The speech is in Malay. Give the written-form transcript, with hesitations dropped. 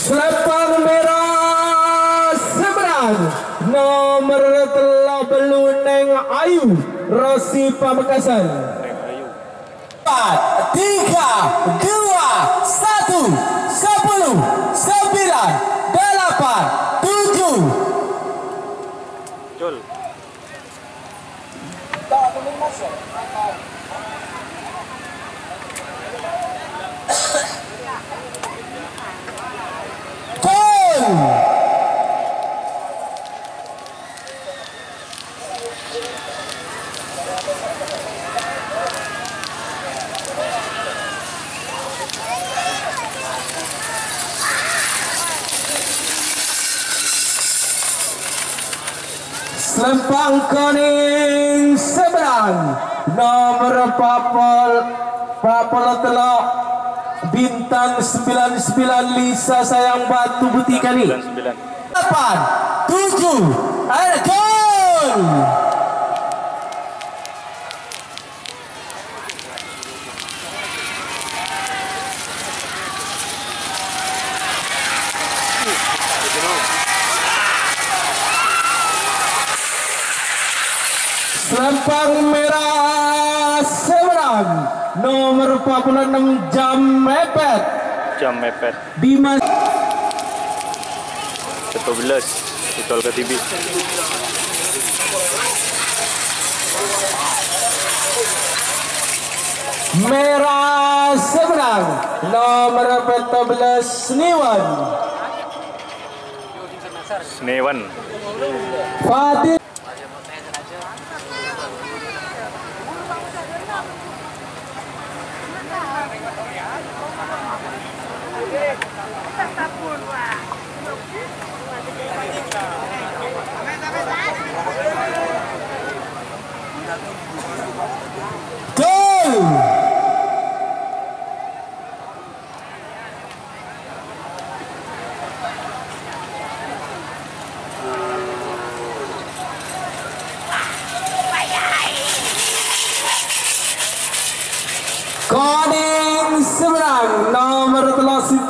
Selempang merah seberang nomor telah beluneng Ayu Rosi Pamekasan. 4, 3, 2, 1, 10, 9, 8, 7, Jol. Selempang kuning seberang nomor papal telok bintang 99 Lisa Sayang Batu Buti kali 8 7 ada gol. Selempang merah seberang nomor 46 Jam Mepet Bima 11 Tol ke TV. merah seberang nomor 14 Snewan. Fatih gol. Kuning seberang nomor 11